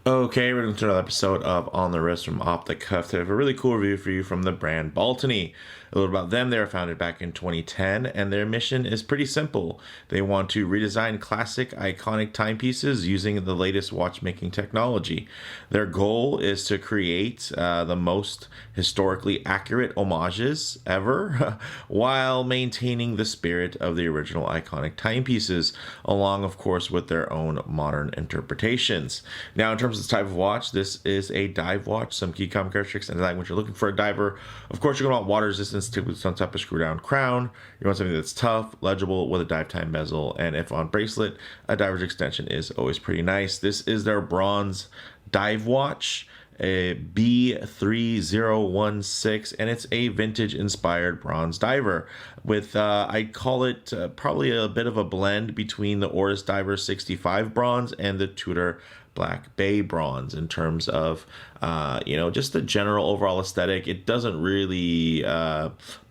Okay, we're going to another episode of On the Wrist from Off the Cuff. Today I have a really cool review for you from the brand Baltany. A little about them. They were founded back in 2010, and their mission is pretty simple. They want to redesign classic, iconic timepieces using the latest watchmaking technology. Their goal is to create the most historically accurate homages ever, while maintaining the spirit of the original iconic timepieces, along, of course, with their own modern interpretations. Now, in terms of the type of watch, this is a dive watch. Some key common characteristics and design when you're looking for a diver. Of course, you're going to want water resistance with some type of screw down crown. You want something that's tough, legible, with a dive time bezel, and if on bracelet, a diver's extension is always pretty nice. This is their bronze dive watch, a B3016, and it's a vintage inspired bronze diver with I'd call it probably a bit of a blend between the Oris Diver 65 bronze and the Tudor Black Bay bronze in terms of just the general overall aesthetic. It doesn't really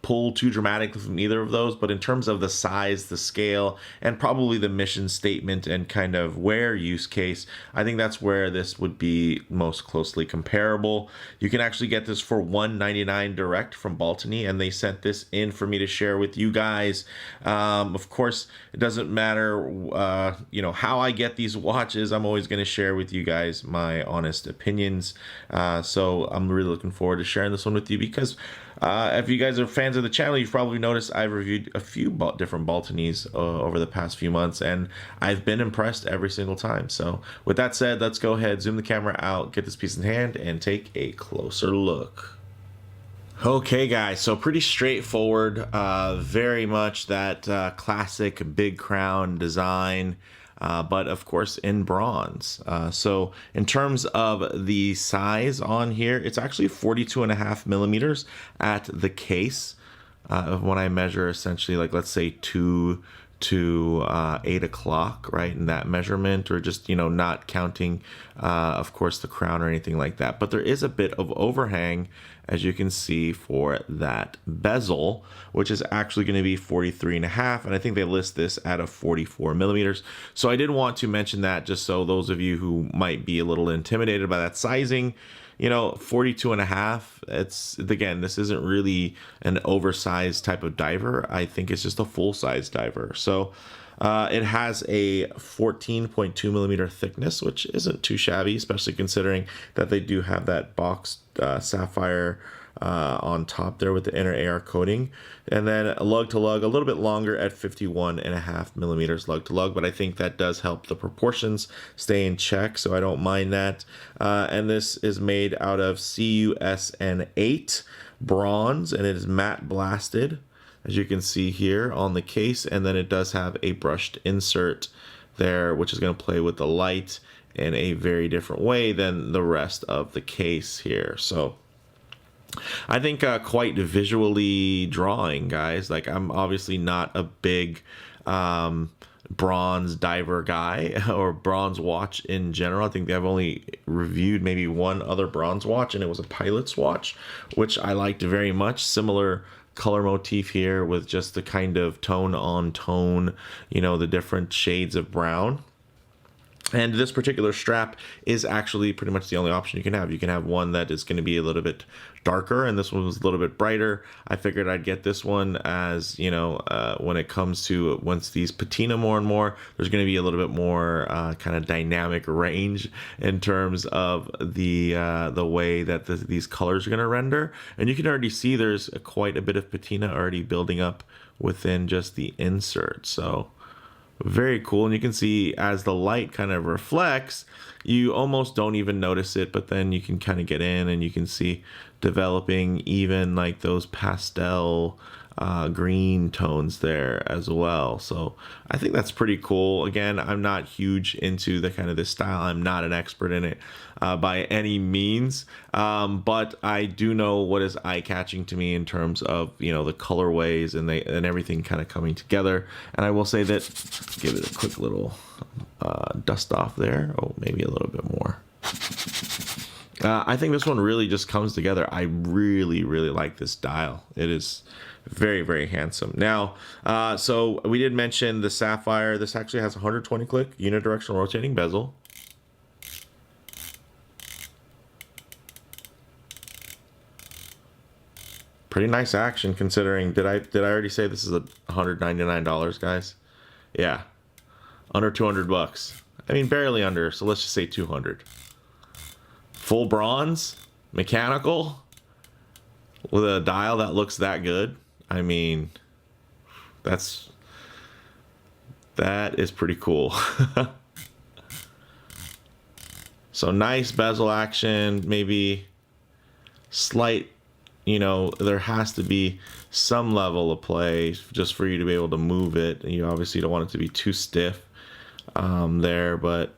pull too dramatically from either of those, but in terms of the size, the scale, and probably the mission statement and kind of wear use case, I think that's where this would be most closely comparable. You can actually get this for $199 direct from Baltany, and they sent this in for me to share with you guys. Of course, it doesn't matter how I get these watches. I'm always going to share with you guys my honest opinions. So I'm really looking forward to sharing this one with you because if you guys are fans of the channel, you've probably noticed I've reviewed a few different Baltanys over the past few months, and I've been impressed every single time. So with that said, let's go ahead, zoom the camera out, get this piece in hand, and take a closer look. Okay, guys, so pretty straightforward, very much that classic big crown design. But of course in bronze. So in terms of the size on here, it's actually 42.5 millimeters at the case. When I measure essentially, like, let's say 2 to 8 o'clock, right, in that measurement, or just not counting of course the crown or anything like that. But there is a bit of overhang, as you can see, for that bezel, which is actually going to be 43.5, and I think they list this at a 44 millimeters. So I did want to mention that, just so those of you who might be a little intimidated by that sizing, 42.5, it's, again, this isn't really an oversized type of diver. I think it's just a full-size diver. So it has a 14.2 millimeter thickness, which isn't too shabby, especially considering that they do have that boxed sapphire on top there with the inner AR coating. And then lug to lug, a little bit longer at 51.5 millimeters lug to lug, but I think that does help the proportions stay in check, so I don't mind that. And this is made out of CUSN8 bronze, and it is matte blasted, as you can see here on the case. And then it does have a brushed insert there, which is going to play with the light in a very different way than the rest of the case here. So I think quite visually drawing, guys. Like, I'm obviously not a big bronze diver guy or bronze watch in general. I think I've only reviewed maybe one other bronze watch, and it was a pilot's watch, which I liked very much. Similar color motif here with just the kind of tone on tone, the different shades of brown. And this particular strap is actually pretty much the only option you can have. You can have one that is going to be a little bit darker, and this one was a little bit brighter. I figured I'd get this one as, when it comes to, once these patina more and more, there's going to be a little bit more kind of dynamic range in terms of the way that these colors are going to render. And you can already see there's quite a bit of patina already building up within just the insert. So very cool. And you can see as the light kind of reflects, you almost don't even notice it, but then you can kind of get in and you can see developing even like those pastel green tones there as well. So I think that's pretty cool. Again, I'm not huge into the kind of this style. I'm not an expert in it by any means, but I do know what is eye-catching to me in terms of the colorways and everything kind of coming together. And I will say that, give it a quick little dust off there. Oh, maybe a little bit more. I think this one really just comes together. I really like this dial. It is very, very handsome. Now, so we did mention the sapphire. This actually has 120 click unidirectional rotating bezel. Pretty nice action considering. Did I already say this is $199, guys? Yeah, under 200 bucks. I mean, barely under. So let's just say 200. Full bronze, mechanical, with a dial that looks that good. I mean, that is pretty cool. So nice bezel action, maybe slight, you know, there has to be some level of play just for you to be able to move it. And you obviously don't want it to be too stiff there, but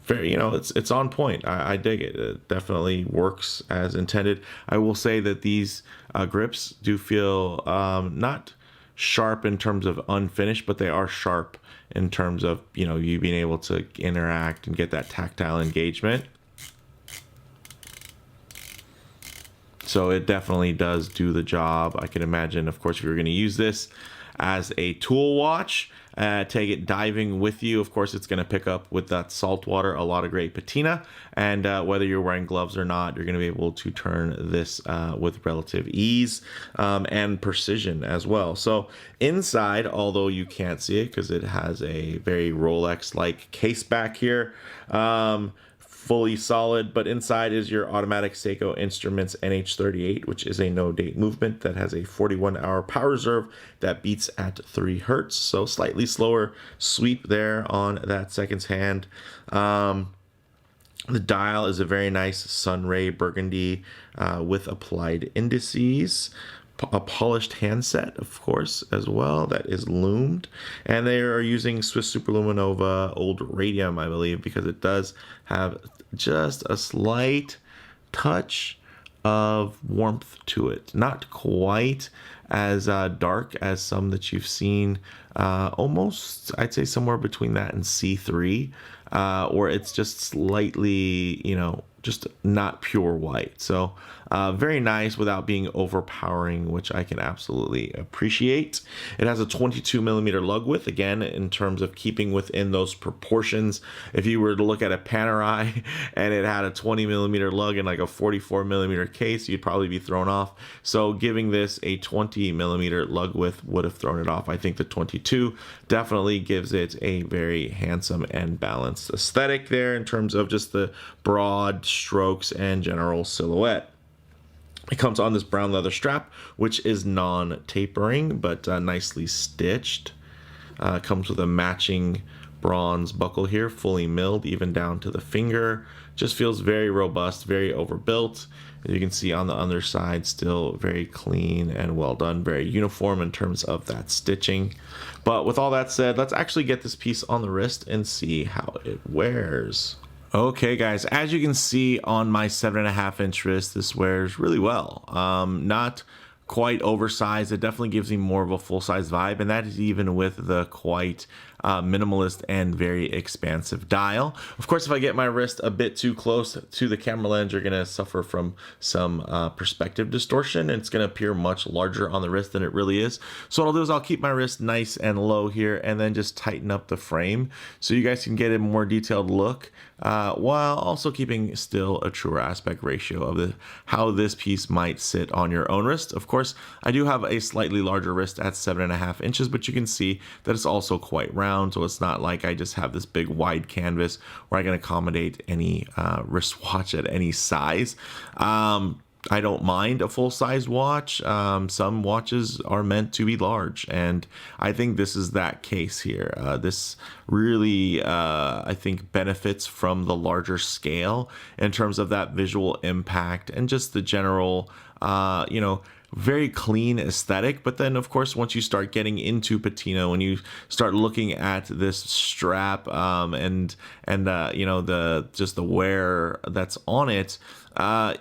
very, you know, it's on point. I dig it. It definitely works as intended. I will say that these grips do feel not sharp in terms of unfinished, but they are sharp in terms of, you know, you being able to interact and get that tactile engagement. So it definitely does do the job. I can imagine, of course, if you're going to use this as a tool watch, take it diving with you. Of course, it's going to pick up with that salt water a lot of great patina. And whether you're wearing gloves or not, you're going to be able to turn this with relative ease and precision as well. So inside, although you can't see it because it has a very Rolex-like case back here, fully solid, but inside is your automatic Seiko Instruments NH38, which is a no-date movement that has a 41-hour power reserve that beats at 3 hertz, so slightly slower sweep there on that seconds hand. The dial is a very nice Sunray Burgundy with applied indices. A polished handset, of course, as well, that is lumed, and they are using Swiss Superluminova old radium, I believe, because it does have just a slight touch of warmth to it. Not quite as dark as some that you've seen, almost, I'd say somewhere between that and C3, or it's just slightly, you know, just not pure white. So very nice without being overpowering, which I can absolutely appreciate. It has a 22 millimeter lug width, again, in terms of keeping within those proportions. If you were to look at a Panerai and it had a 20 millimeter lug and like a 44 millimeter case, you'd probably be thrown off. So giving this a 20 millimeter lug width would have thrown it off. I think the 22 definitely gives it a very handsome and balanced aesthetic there in terms of just the broad strokes and general silhouette. It comes on this brown leather strap, which is non-tapering, but nicely stitched. Comes with a matching bronze buckle here, fully milled, even down to the finger. Just feels very robust, very overbuilt. As you can see on the underside, still very clean and well done, very uniform in terms of that stitching. But with all that said, let's actually get this piece on the wrist and see how it wears. Okay guys, as you can see on my 7.5-inch wrist, this wears really well. Not quite oversized. It definitely gives me more of a full-size vibe, and that is even with the quite minimalist and very expansive dial. Of course, if I get my wrist a bit too close to the camera lens, you're going to suffer from some perspective distortion, and it's going to appear much larger on the wrist than it really is. So what I'll do is I'll keep my wrist nice and low here and then just tighten up the frame so you guys can get a more detailed look while also keeping still a truer aspect ratio of how this piece might sit on your own wrist. Of course, I do have a slightly larger wrist at 7.5 inches, but you can see that it's also quite round, so it's not like I just have this big wide canvas where I can accommodate any wristwatch at any size. I don't mind a full-size watch. Some watches are meant to be large, and I think this is that case here. This really, I think, benefits from the larger scale in terms of that visual impact and just the general, you know, very clean aesthetic. But then of course, once you start getting into patina, when you start looking at this strap and you know, the wear that's on it,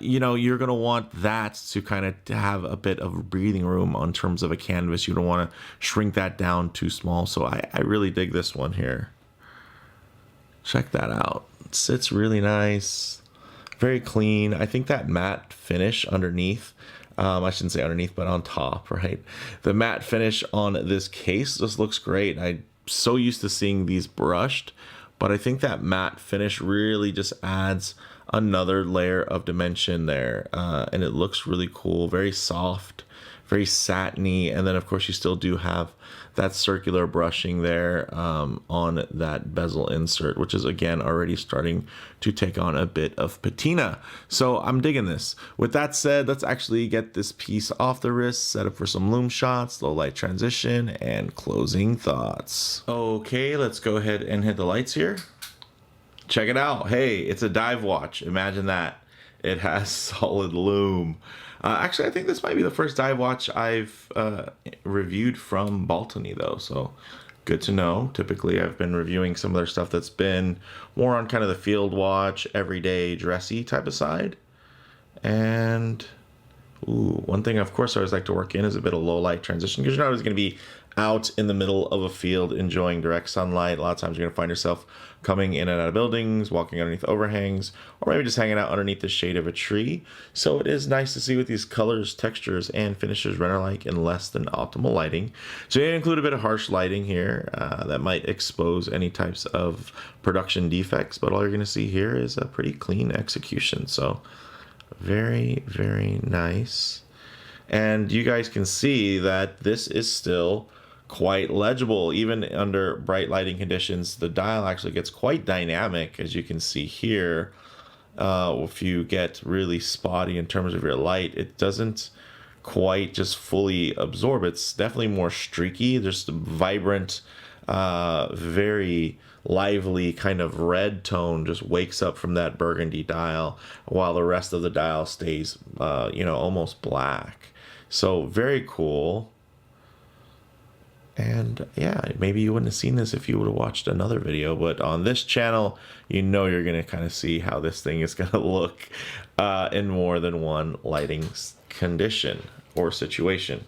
you know, you're gonna want that to kind of have a bit of breathing room in terms of a canvas. You don't want to shrink that down too small. So I really dig this one here. Check that out. It sits really nice, very clean. I think that matte finish underneath, I shouldn't say underneath, but on top, right? The matte finish on this case just looks great. I'm so used to seeing these brushed, but I think that matte finish really just adds another layer of dimension there, and it looks really cool, very soft, very satiny. And then of course you still do have that circular brushing there on that bezel insert, which is again already starting to take on a bit of patina. So I'm digging this. With that said, let's actually get this piece off the wrist, set up for some lume shots, low light transition, and closing thoughts. Okay, let's go ahead and hit the lights here. Check it out. Hey, it's a dive watch. Imagine that. It has solid lume. Actually, I think this might be the first dive watch I've reviewed from Baltany, though, so good to know. Typically, I've been reviewing some of their stuff that's been more on kind of the field watch, everyday, dressy type of side. And ooh, one thing, of course, I always like to work in is a bit of low light transition, because you're not always going to be out in the middle of a field enjoying direct sunlight. A lot of times you're going to find yourself coming in and out of buildings, walking underneath overhangs, or maybe just hanging out underneath the shade of a tree. So it is nice to see what these colors, textures, and finishes render like in less than optimal lighting. So you include a bit of harsh lighting here that might expose any types of production defects, but all you're going to see here is a pretty clean execution. So very, very nice. And you guys can see that this is still quite legible. Even under bright lighting conditions, the dial actually gets quite dynamic, as you can see here. If you get really spotty in terms of your light, it doesn't quite just fully absorb. It's definitely more streaky. There's a vibrant, very lively kind of red tone just wakes up from that burgundy dial, while the rest of the dial stays, almost black. So very cool. And yeah, maybe you wouldn't have seen this if you would have watched another video, but on this channel, you're going to kind of see how this thing is going to look in more than one lighting condition or situation.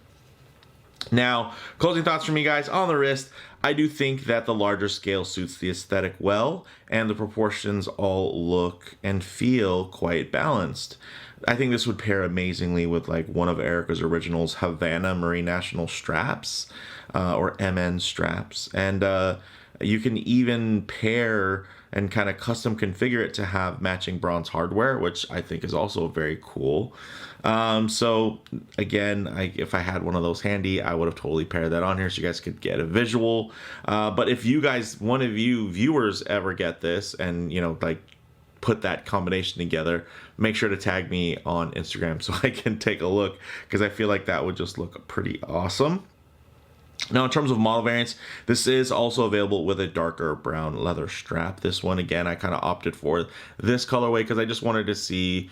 Now, closing thoughts from me, guys, on the wrist. I do think that the larger scale suits the aesthetic well, and the proportions all look and feel quite balanced. I think this would pair amazingly with like one of Erica's originals, Havana Marine National straps, or MN straps. And you can even pair and kind of custom configure it to have matching bronze hardware, which I think is also very cool. So again, if I had one of those handy, I would have totally paired that on here so you guys could get a visual. But if you guys, one of you viewers ever get this and, put that combination together, make sure to tag me on Instagram so I can take a look, because I feel like that would just look pretty awesome. Now, in terms of model variants, this is also available with a darker brown leather strap. This one, again, I kind of opted for this colorway because I just wanted to see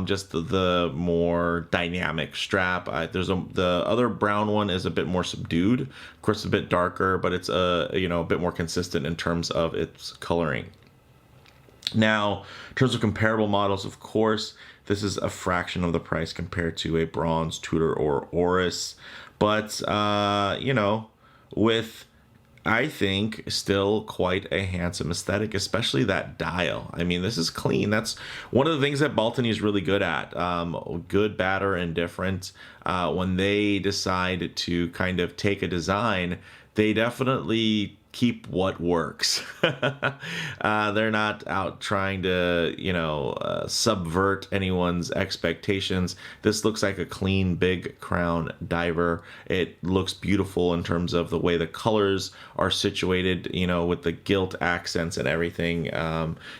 just the more dynamic strap. The other brown one is a bit more subdued. Of course, a bit darker, but it's a bit more consistent in terms of its coloring. Now, in terms of comparable models, of course, this is a fraction of the price compared to a bronze, Tudor, or Oris. But, with, I think, still quite a handsome aesthetic, especially that dial. I mean, this is clean. That's one of the things that Baltany is really good at. Good, bad, or indifferent. When they decide to kind of take a design, they definitely keep what works. They're not out trying to, subvert anyone's expectations. This looks like a clean, big crown diver. It looks beautiful in terms of the way the colors are situated, with the gilt accents and everything.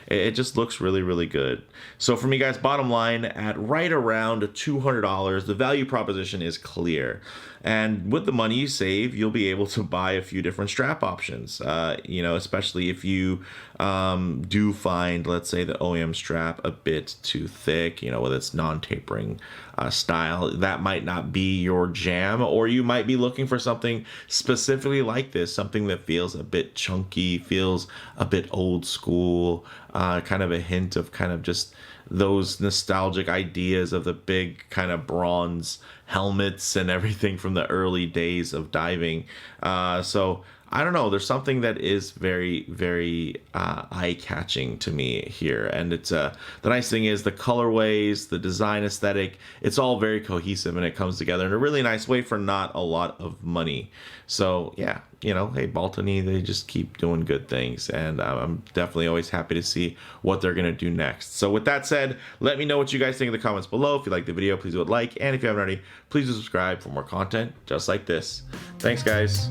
It just looks really, really good. So for me, guys, bottom line, at right around $200, the value proposition is clear. And with the money you save, you'll be able to buy a few different strap options, especially if you do find, let's say, the OEM strap a bit too thick, with its non-tapering style. That might not be your jam, or you might be looking for something specifically like this, something that feels a bit chunky, feels a bit old school, kind of a hint of kind of just those nostalgic ideas of the big kind of bronze helmets and everything from the early days of diving. So I don't know. There's something that is very, very eye-catching to me here, and it's the nice thing is the colorways, the design aesthetic. It's all very cohesive, and it comes together in a really nice way for not a lot of money. So yeah, you know, hey, Baltany, they just keep doing good things, and I'm definitely always happy to see what they're gonna do next. So with that said, let me know what you guys think in the comments below. If you like the video, please do a like, and if you haven't already, please do subscribe for more content just like this. Thanks, guys.